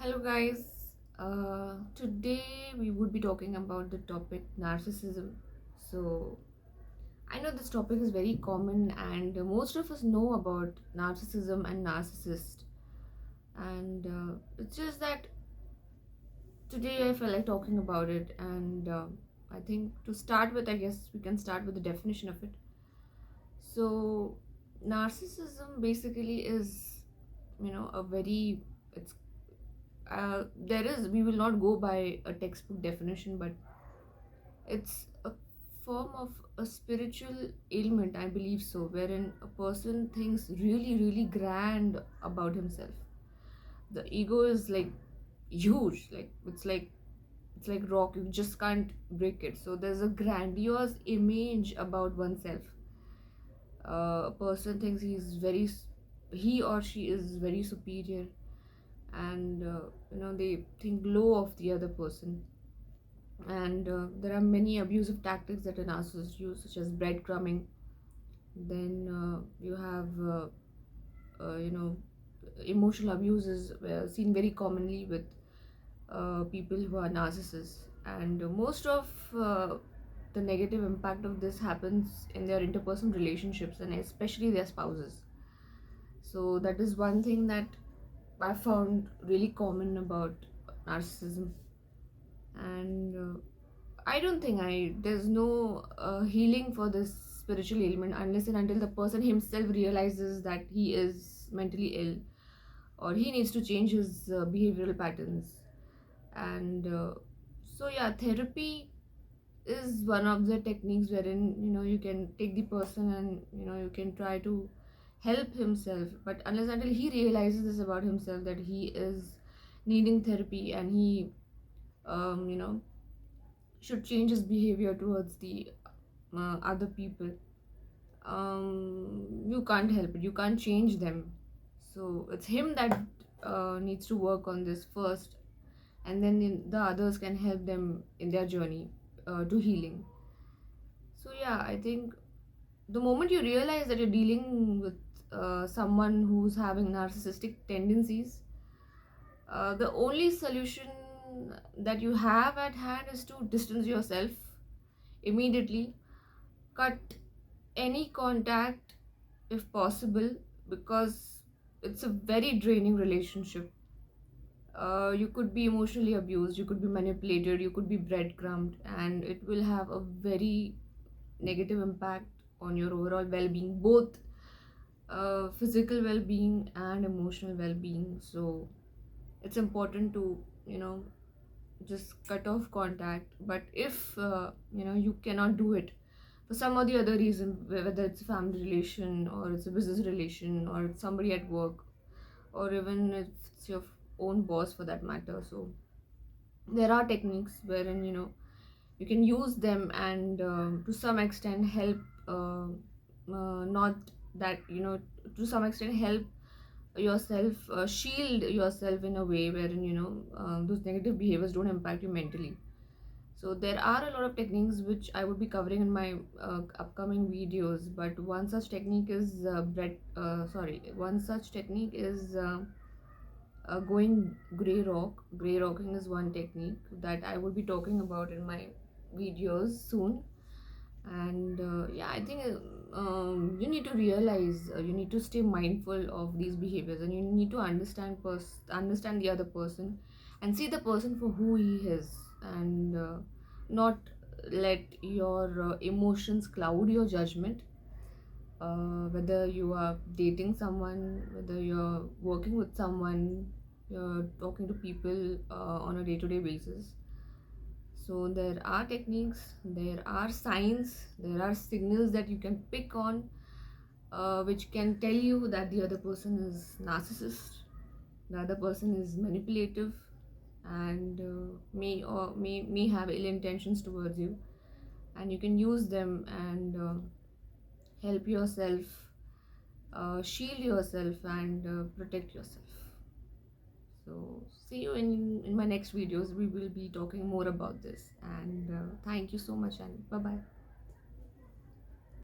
Hello, guys. Today we would be talking about the topic narcissism. So, I know this topic is very common, and most of us know about narcissism and narcissist. And it's just that today I felt like talking about it, and I think to start with, I guess we can start with the definition of it. So, narcissism basically is, a very it's there is we will not go by a textbook definition, but it's a form of a spiritual ailment, I believe so, wherein a person thinks really grand about himself. The ego is like huge, like it's like rock, you just can't break it. So there's a grandiose image about oneself. A person thinks he or she is very superior, and they think low of the other person. And there are many abusive tactics that a narcissist use, such as breadcrumbing. Then you have emotional abuses seen very commonly with people who are narcissists. And most of the negative impact of this happens in their interpersonal relationships, and especially their spouses. So that is one thing that I found really common about narcissism. And I don't think there's no healing for this spiritual ailment unless and until the person himself realizes that he is mentally ill, or he needs to change his behavioral patterns. And so yeah, therapy is one of the techniques wherein you can take the person, and you can try to help himself. But unless until he realizes this about himself, that he is needing therapy, and he um, you know should change his behavior towards the other people, you can't help it, you can't change them. So it's him that needs to work on this first, and then the others can help them in their journey to healing. So yeah, I think the moment you realize that you're dealing with someone who's having narcissistic tendencies, the only solution that you have at hand is to distance yourself immediately. Cut any contact if possible, because it's a very draining relationship. You could be emotionally abused, you could be manipulated, you could be breadcrumbed, and it will have a very negative impact on your overall well-being, both physical well-being and emotional well-being. So it's important to just cut off contact. But if you cannot do it for some or the other reason, whether it's a family relation, or it's a business relation, or it's somebody at work, or even if it's your own boss for that matter, so there are techniques wherein you can use them, and to some extent help, not that to some extent help yourself, shield yourself in a way wherein those negative behaviors don't impact you mentally. So there are a lot of techniques which I would be covering in my upcoming videos, but one such technique is going gray rocking is one technique that I will be talking about in my videos soon. And yeah, I think you need to realize, you need to stay mindful of these behaviors, and you need to understand the other person, and see the person for who he is, and not let your emotions cloud your judgment. Whether you are dating someone, whether you're working with someone, you're talking to people on a day-to-day basis. So there are techniques, there are signs, there are signals that you can pick on, which can tell you that the other person is narcissist, the other person is manipulative, and may have ill intentions towards you. And you can use them, and help yourself, shield yourself, and protect yourself. So see you in my next videos. We will be talking more about this, and thank you so much, and bye bye.